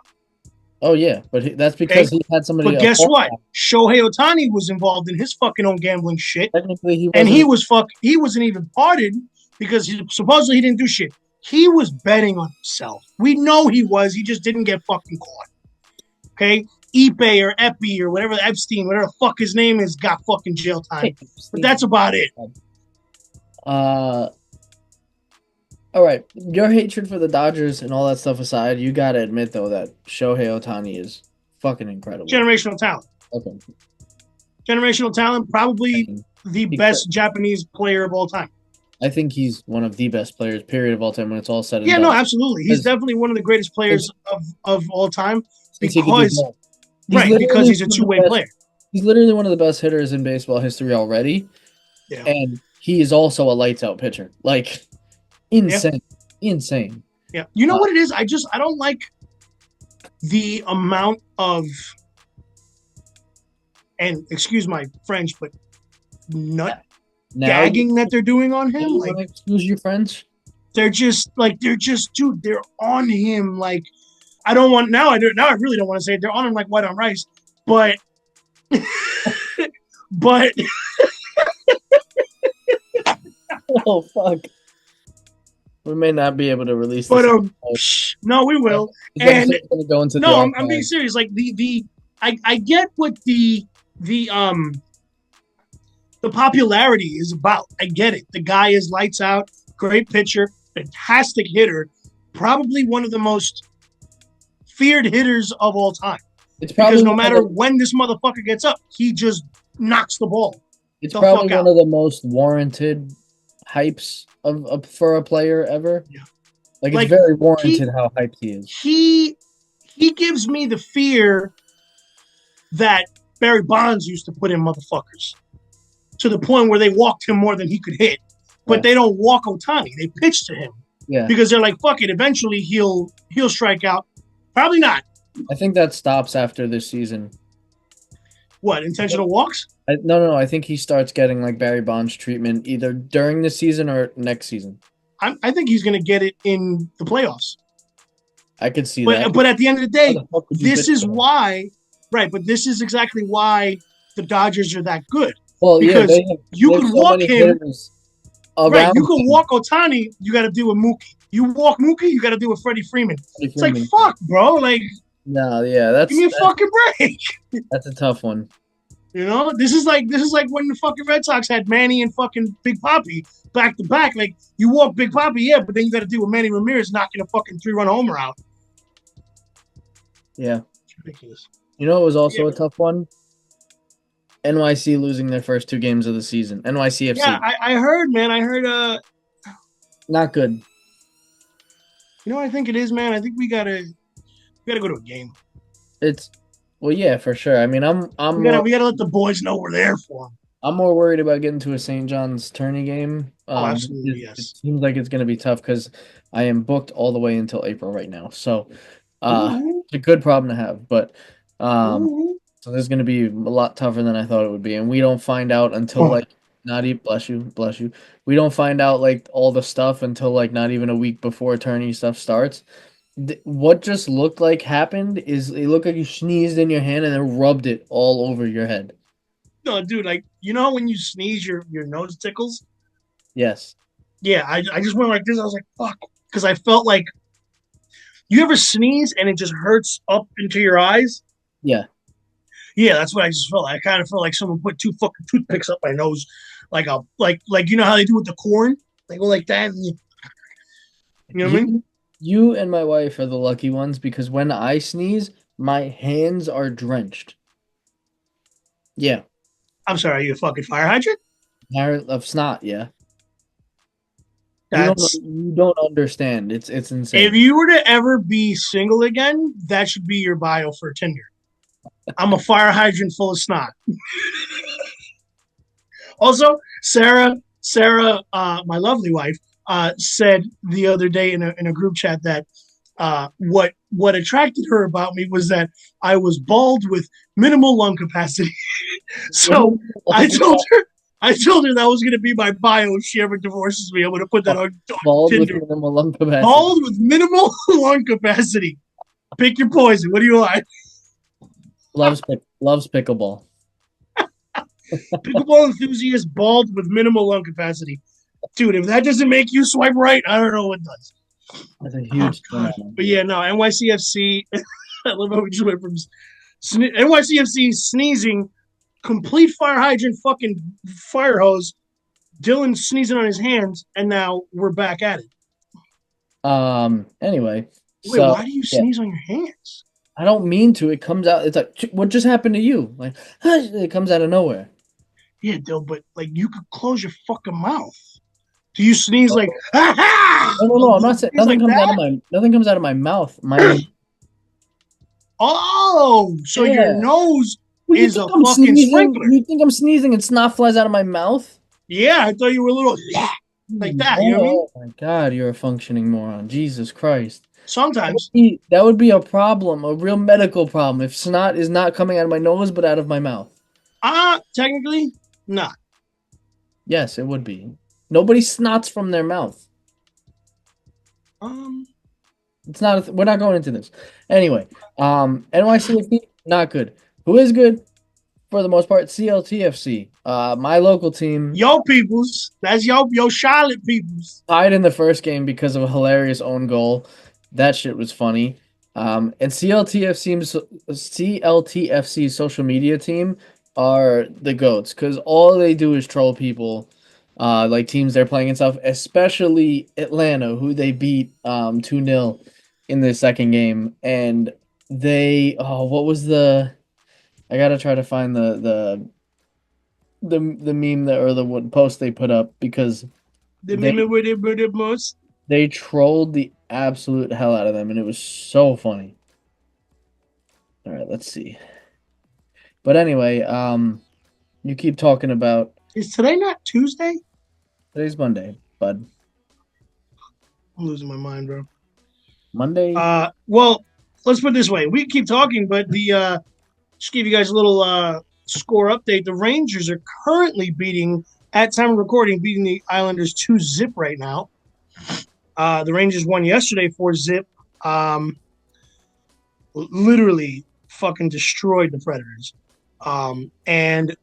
Oh yeah, but that's because he had somebody. But guess what? Shohei Ohtani was involved in his fucking own gambling shit. Technically, he wasn't even pardoned because supposedly he didn't do shit. He was betting on himself. We know he was. He just didn't get fucking caught. Okay, Ipe or Epi or whatever Epstein, whatever the fuck his name is, got fucking jail time. But that's about it. All right, your hatred for the Dodgers and all that stuff aside, you gotta admit though that Shohei Ohtani is fucking incredible. Generational talent. Okay. Generational talent, probably the best Japanese player of all time. I think he's one of the best players, period, of all time when it's all said and Yeah, done. no, absolutely. He's definitely one of the greatest players of all time because he's a two-way player. He's literally one of the best hitters in baseball history already. Yeah. And he is also a lights out pitcher. Like insane. Yeah. Insane. Yeah. You know what it is? I don't like the amount of, and excuse my French, but gagging that they're doing on him. Like, excuse your French? They're just dude, they're on him. Like, I really don't want to say it. They're on him like white on rice, but but oh fuck. We may not be able to release this. But no, we will. And go into I'm being serious. Like I get what the popularity is about. I get it. The guy is lights out, great pitcher, fantastic hitter, probably one of the most feared hitters of all time. It's probably because no matter when this motherfucker gets up, he just knocks the ball. It's probably one of the most warranted hypes for a player ever. Yeah. Like it's very warranted how hyped he is. He gives me the fear that Barry Bonds used to put in motherfuckers, to the point where they walked him more than he could hit. But they don't walk Ohtani. They pitch to him. Yeah. Because they're like, fuck it, eventually he'll strike out. Probably not. I think that stops after this season. What, intentional walks? No. I think he starts getting like Barry Bonds treatment either during the season or next season. I think he's going to get it in the playoffs. I could see that. But at the end of the day, this is why, right, but this is exactly why the Dodgers are that good. Well, because you can walk him. Right, you can him. walk Ohtani, you got to deal with Mookie. You walk Mookie, you got to deal with Freddie Freeman. It's like, fuck, bro. Like, no, yeah, give me a fucking break. That's a tough one. You know, this is like when the fucking Red Sox had Manny and fucking Big Papi back to back. Like, you walk Big Papi, yeah, but then you got to deal with Manny Ramirez knocking a fucking 3-run homer out. Yeah, it's ridiculous. You know, it was also a tough one. NYC losing their first 2 games of the season. NYCFC. Yeah, I heard, man. Not good. You know what I think it is, man? I think we gotta go to a game. Well, yeah, for sure. I mean, we gotta let the boys know we're there for them. I'm more worried about getting to a St. John's tourney game. Absolutely, yes. It seems like it's going to be tough because I am booked all the way until April right now. So it's a good problem to have. But so there's going to be a lot tougher than I thought it would be. And we don't find out until bless you. We don't find out like all the stuff until like not even a week before tourney stuff starts. What just looked like happened is it looked like you sneezed in your hand and then rubbed it all over your head. No, dude, like, you know when you sneeze, your nose tickles? Yes. Yeah, I just went like this. I was like, fuck. Because I felt like, you ever sneeze and it just hurts up into your eyes? Yeah. Yeah, that's what I just felt. I kind of felt like someone put 2 fucking toothpicks up my nose. Like you know how they do with the corn? They go like that. And you know what I mean? You and my wife are the lucky ones because when I sneeze, my hands are drenched. Yeah. I'm sorry, are you a fucking fire hydrant? Of snot, yeah. You don't understand. It's insane. If you were to ever be single again, that should be your bio for Tinder. I'm a fire hydrant full of snot. Also, Sarah, my lovely wife, said the other day in a group chat that what attracted her about me was that I was bald with minimal lung capacity. So I told her that was going to be my bio if she ever divorces me. I'm going to put that on bald Tinder. With minimal lung capacity. Bald with minimal lung capacity. Pick your poison. What do you like? Loves pickleball. Pickleball enthusiast, bald with minimal lung capacity. Dude, if that doesn't make you swipe right, I don't know what does. That's a huge But yeah, no, NYCFC. I love how we just went from NYCFC sneezing, complete fire hydrant fucking fire hose, Dylan sneezing on his hands, and now we're back at it. Anyway. Wait, why do you sneeze on your hands? I don't mean to. It comes out. It's like, what just happened to you? Like, it comes out of nowhere. Yeah, Dill, but like you could close your fucking mouth. Do you sneeze like ha ha? No, no, Like no. I'm you not saying sneeze like that? nothing comes out of my mouth. My Oh, so your yeah. nose Well, you is think a I'm fucking sneezing? sprinkler. You think I'm sneezing and snot flies out of my mouth? Yeah, I thought you were a little like that. You know what I mean? Oh my God, you're a functioning moron. Jesus Christ. Sometimes. That would be a problem, a real medical problem, if snot is not coming out of my nose but out of my mouth. Technically, not. Yes, it would be. Nobody snots from their mouth. Um, It's not. We're not going into this. Anyway, NYCFC not good. Who is good for the most part? CLTFC. My local team yo peoples, that's yo Charlotte peoples. tied in the first game because of a hilarious own goal. That shit was funny. And CLTFC's social media team are the goats because all they do is troll people, like teams they're playing and stuff. Especially Atlanta, who they beat 2-0 in the second game, and what was the? I gotta try to find the meme that or the what post they put up because The they meme with it most. they trolled the absolute hell out of them, and it was so funny. All right, let's see. But anyway, you keep talking about Is today not Tuesday? today's Monday, bud. I'm losing my mind, bro. Monday. Well, let's put it this way. We keep talking, but the just give you guys a little score update. The Rangers are currently beating, at time of recording, beating the Islanders 2-0 right now. The Rangers won yesterday 4-0. Literally fucking destroyed the Predators. And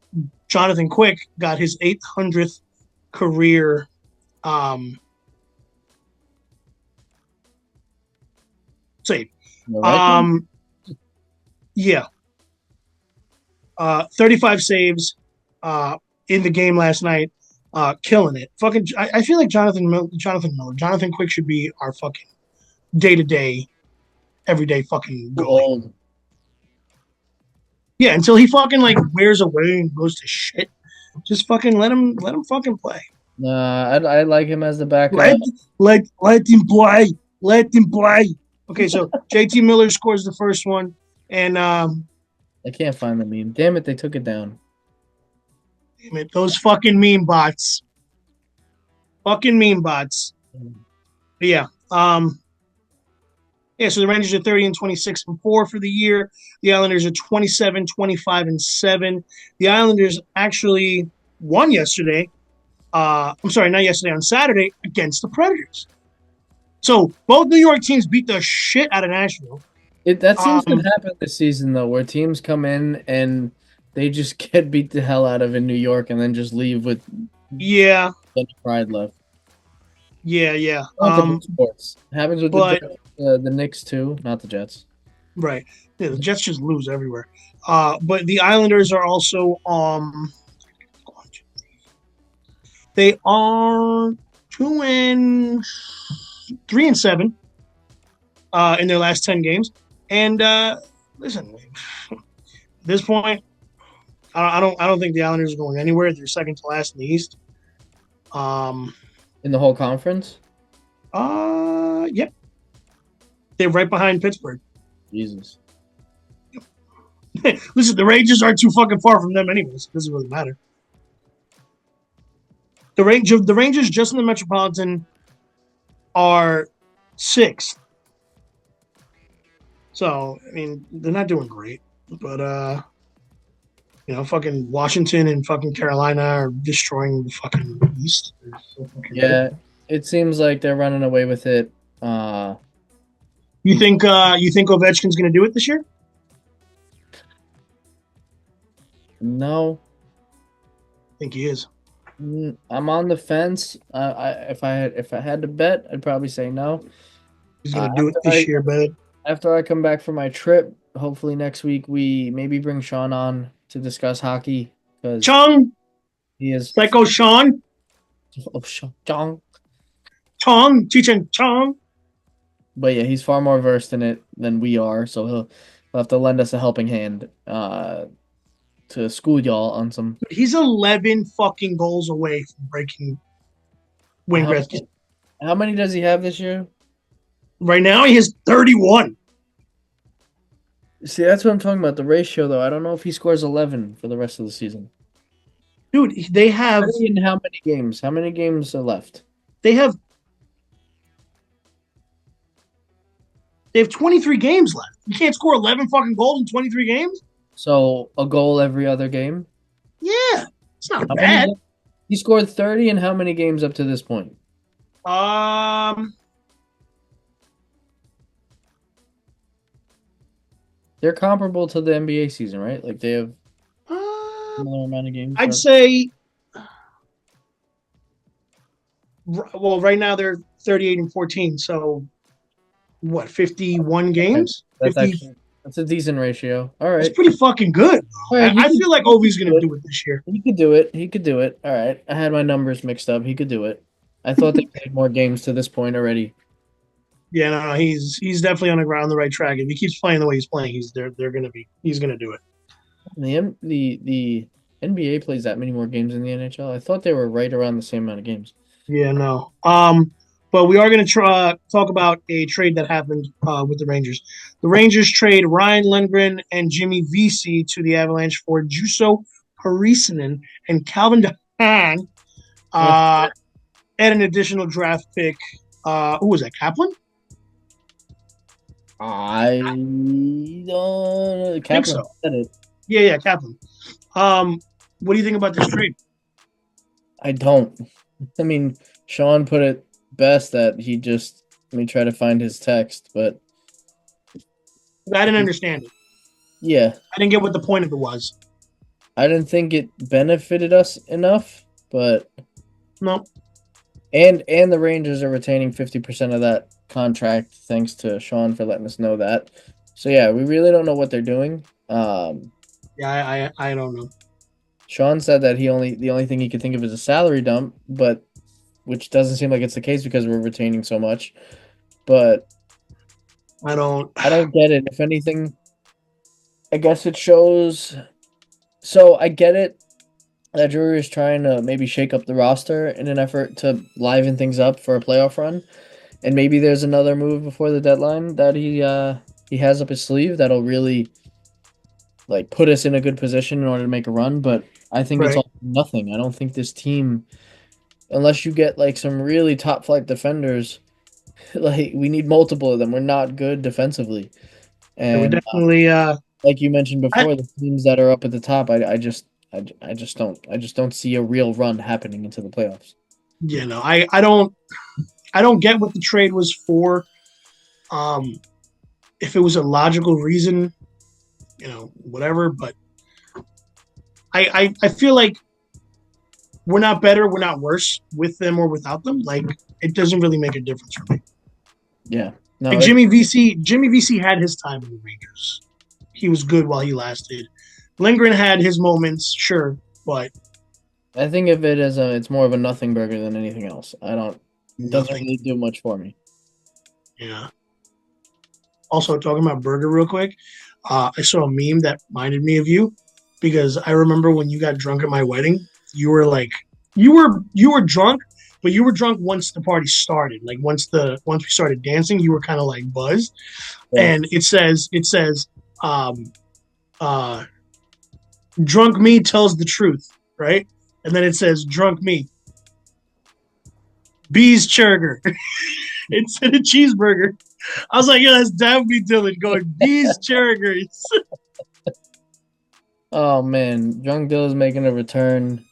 Jonathan Quick got his 800th career save. Yeah. 35 saves in the game last night. Killing it. Fucking, I feel like Jonathan Quick should be our fucking day-to-day, everyday fucking goalie. Old. Yeah, until he fucking like wears away and goes to shit. Just fucking let him fucking play. I like him as the backup. Let him play. Let him play. Okay, so JT Miller scores the first one, and I can't find the meme. Damn it, they took it down. damn it, those fucking meme bots. Fucking meme bots. But yeah. Yeah, so the Rangers are 30-26-4 for the year. The Islanders are 27-25-7. The Islanders actually won yesterday. I'm sorry, not yesterday, on Saturday against the Predators. So both New York teams beat the shit out of Nashville. That seems to happen this season though, where teams come in and they just get beat the hell out of in New York and then just leave with any pride left. Yeah. Sports happens with the Knicks too, not the Jets. Right. Yeah, the Jets just lose everywhere. But the Islanders are also they are 2-3-7 in their last 10 games. And listen, at this point, I don't think the Islanders are going anywhere. They're second to last in the East. In the whole conference? Yep. They're right behind Pittsburgh. Jesus. Listen, the Rangers aren't too fucking far from them anyways. It doesn't really matter. The Rangers just in the Metropolitan are 6th. So, I mean, they're not doing great. But, fucking Washington and fucking Carolina are destroying the fucking East. Yeah, it seems like they're running away with it. You think Ovechkin's going to do it this year? No. I think he is. I'm on the fence. If I had to bet, I'd probably say no. He's going to do it this year, bud. After I come back from my trip, hopefully next week we maybe bring Sean on to discuss hockey because Chung, he is Psycho Sean, Chong, Chong, Cheech and Chong. But yeah, he's far more versed in it than we are, so He'll have to lend us a helping hand to school y'all on some. He's 11 fucking goals away from breaking Wayne How, Gretzky. how many does he have this year? Right now, he has 31. See, that's what I'm talking about. The ratio, though. I don't know if he scores 11 for the rest of the season. Dude, they have In how many games? How many games are left? they have 23 games left. You can't score 11 fucking goals in 23 games? So a goal every other game. Yeah. It's not How bad. many, he scored 30 in how many games up to this point? They're comparable to the NBA season, right? Like they have similar amount of games. I'd say well, right now they're 38 and 14, so what, 51 games? That's 50, actually that's a decent ratio. All right. that's pretty fucking good. All right, I feel like Ovi's going to do it this year. He could do it. He could do it. All right. I had my numbers mixed up. He could do it. I thought they played more games to this point already. Yeah, no, he's definitely on the right track. If he keeps playing the way he's playing, he's going to do it. The NBA plays that many more games than the NHL. I thought they were right around the same amount of games. Yeah, no. But we are going to talk about a trade that happened with the Rangers. The Rangers trade Ryan Lindgren and Jimmy Vesey to the Avalanche for Juuso Parissinen and Calvin DeHaan, and an additional draft pick. Who was that? Kaplan? I don't know. I think so. Said it. Yeah, Kaplan. What do you think about this trade? I don't. I mean, Sean put it best that he just let me try to find his text, but I didn't understand it. yeah, I didn't get what the point of it was. I didn't think it benefited us enough, but No. and the Rangers are retaining 50% of that contract thanks to Sean for letting us know that. So yeah, we really don't know what they're doing. Yeah, I don't know. Sean said that the only thing he could think of is a salary dump, but which doesn't seem like it's the case because we're retaining so much. But I don't get it. If anything, I guess it shows. So I get it that Drury is trying to maybe shake up the roster in an effort to liven things up for a playoff run, and maybe there's another move before the deadline that he has up his sleeve that'll really like put us in a good position in order to make a run. But I think it's all nothing. I don't think this team, unless you get like some really top flight defenders, like we need multiple of them. We're not good defensively, and we definitely like you mentioned before, the teams that are up at the top, I just don't see a real run happening into the playoffs. Yeah, no, I don't get what the trade was for. If it was a logical reason, whatever, but I feel like we're not better, we're not worse with them or without them. Like it doesn't really make a difference for me. Yeah. No, like Jimmy Vesey had his time in the Rangers. He was good while he lasted. Lindgren had his moments, sure, but I think of it as it's more of a nothing burger than anything else. It doesn't really do much for me. Yeah. Also, talking about burger real quick, I saw a meme that reminded me of you because I remember when you got drunk at my wedding, you were like, you were drunk, but you were drunk once the party started. Like once we started dancing, you were kind of like buzzed. Yeah. And it says, drunk me tells the truth, right? And then it says, drunk me. Bees Churger. Instead of cheeseburger. I was like, yeah, that's definitely Dylan going, Bees Churgers. Oh, man. Drunk Dylan's making a return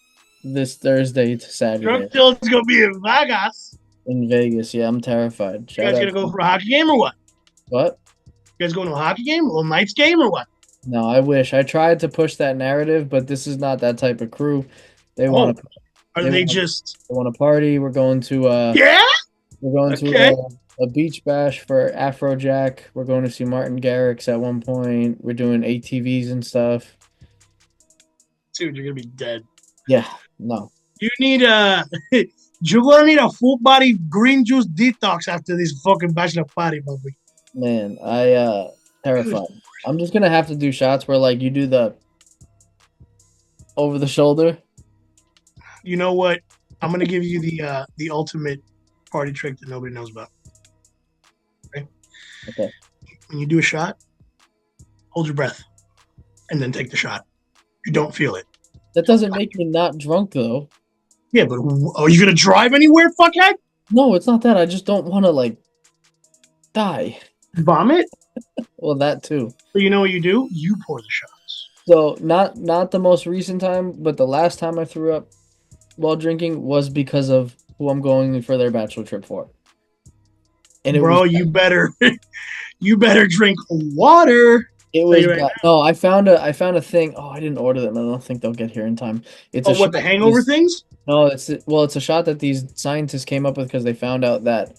this Thursday to Saturday. Drunk Dylan's going to be in Vegas. In Vegas, yeah. I'm terrified. You guys going to go for a hockey game or what? What? You guys going to a hockey game? A little Knights game or what? No, I wish. I tried to push that narrative, but this is not that type of crew. They want to. They want to party. We're going to. Yeah. We're going to a beach bash for Afrojack. We're going to see Martin Garrix at one point. We're doing ATVs and stuff. Dude, you're gonna be dead. Yeah. No. You need you're gonna need a full body green juice detox after this fucking bachelor party, baby. Man, I Terrified. I'm just gonna have to do shots where like you do the over the shoulder. You know what? I'm gonna give you the ultimate party trick that nobody knows about. Okay? Okay. When you do a shot, hold your breath, and then take the shot. You don't feel it. That doesn't make me not drunk though. Yeah, but are you gonna drive anywhere, fuckhead? No, it's not that. I just don't want to like die. Vomit? Well, that too. So you know what you do? You pour the shots. So not the most recent time, but the last time I threw up while drinking was because of who I'm going for their bachelor trip for. And Bro, you better you better drink water. it was no, I found a thing. Oh, I didn't order them. I don't think they'll get here in time. It's Oh, what, the hangover things? No, it's a shot that these scientists came up with because they found out that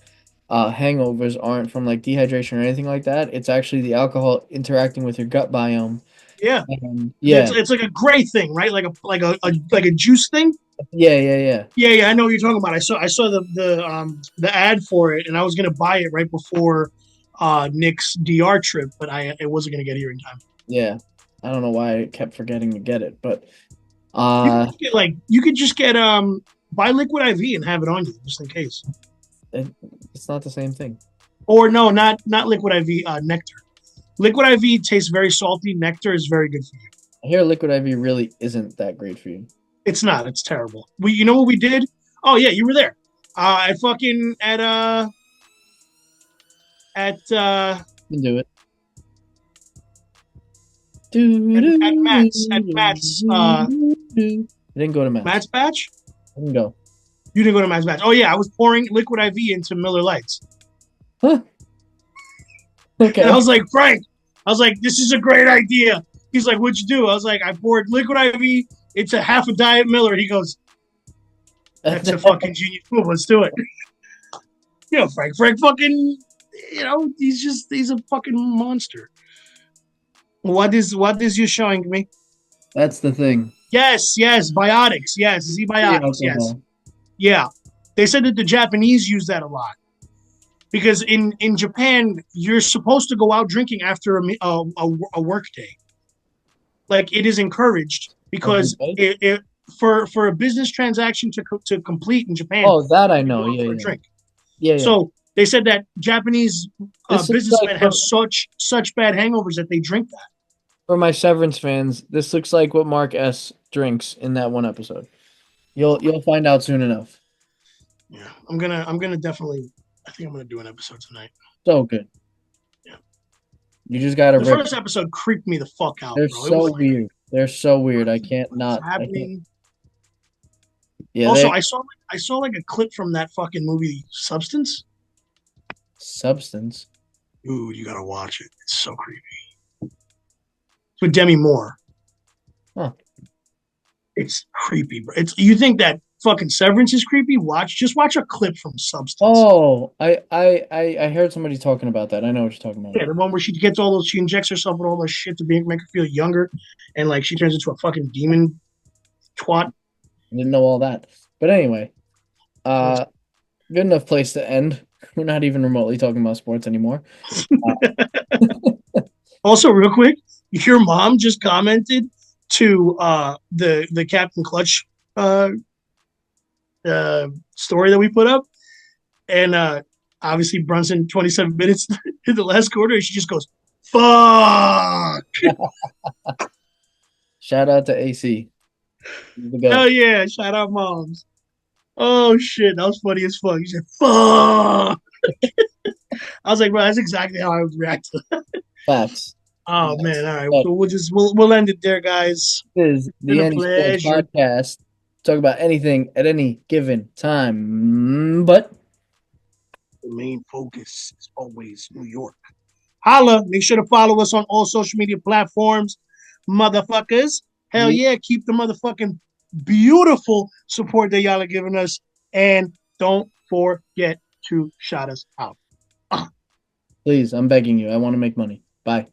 hangovers aren't from like dehydration or anything like that. It's actually the alcohol interacting with your gut biome. Yeah. And, yeah. It's like a gray thing, right? Like a juice thing. Yeah. Yeah. I know what you're talking about. I saw the ad for it, and I was gonna buy it right before Nick's DR trip, but it wasn't gonna get here in time. Yeah, I don't know why I kept forgetting to get it, but you could just get buy Liquid IV and have it on you just in case. It's not the same thing. Or no, not Liquid IV. Nectar. Liquid IV tastes very salty. Nectar is very good for you. I hear Liquid IV really isn't that great for you. It's not. It's terrible. You know what we did? Oh yeah, you were there. I fucking at You can do it. At Matt's. You didn't go to Matt's. Matt's batch? I didn't go. You didn't go to Matt's batch. Oh yeah, I was pouring Liquid IV into Miller Lights. Huh. Okay. And I was like, Frank, this is a great idea. He's like, what'd you do? I was like, I poured Liquid IV into half a Diet Miller. He goes, that's a fucking genius move. Let's do it. You know, Frank fucking, he's a fucking monster. What is you showing me? That's the thing. Yes, biotics. Yes, Z-biotics. Yes. Yeah. They said that the Japanese use that a lot. Because in Japan, you're supposed to go out drinking after a work day. Like, it is encouraged because for a business transaction to complete in Japan. Oh, that I know. Yeah. Drink. Yeah. So they said that Japanese businessmen have such bad hangovers that they drink that. For my Severance fans, this looks like what Mark S drinks in that one episode. You'll find out soon enough. Yeah, I'm gonna definitely. I think I'm gonna do an episode tonight. So good. Yeah. You just gotta. The first episode creeped me the fuck out. They're bro. So weird. They're so weird. I can't not. Happening. Yeah. Also, I saw like a clip from that fucking movie Substance. Substance. Dude, you gotta watch it. It's so creepy. It's with Demi Moore. Huh. It's creepy, bro. You think that fucking Severance is creepy? Just watch a clip from Substance. Oh, I heard somebody talking about that. I know what you're talking about. Yeah, the one where she injects herself with all this shit to make her feel younger, and like she turns into a fucking demon twat. I didn't know all that, but anyway, good enough place to end. We're not even remotely talking about sports anymore. Also, real quick, your mom just commented to the Captain Clutch story that we put up, and obviously Brunson 27 minutes in the last quarter, she just goes, "Fuck!" Shout out to AC. Hell yeah! Shout out moms. Oh shit, that was funny as fuck. He said, "Fuck!" I was like, bro, that's exactly how I would react to that. Facts. Oh man, all right. So we'll end it there, guys. This is the Any Sports Podcast. Talk about anything at any given time, but the main focus is always New York. Holla! Make sure to follow us on all social media platforms, motherfuckers. Hell yeah! Keep the motherfucking beautiful support that y'all are giving us, and don't forget to shout us out. Please, I'm begging you. I want to make money. Bye.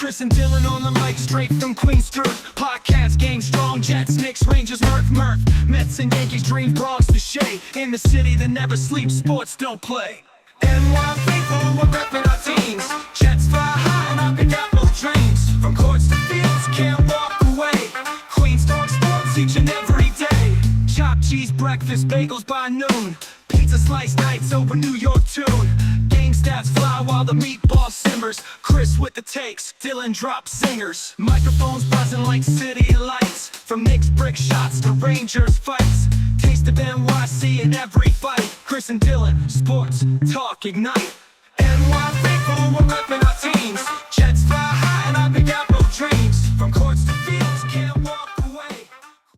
Chris and Dylan on the mic, straight from Queens through. Podcast game strong, Jets, Knicks, Rangers, Murph, Mets and Yankees, dream Bronx to shade. In the city that never sleeps, sports don't play. NY faithful, we're repping our teams. Jets fly high and I pick out both dreams. From courts to fields, can't walk away. Queens talk sports each and every day. Chopped cheese breakfast, bagels by noon. Pizza slice nights over New York tune. Game stats fly while the meatball simmers. Chris with the takes, Dylan drops singers. Microphones buzzing like city lights. From Knicks brick shots to Rangers fights. Taste of NYC in every fight. Chris and Dylan, sports talk ignite. NY faithful, we're repping our teams. Jets fly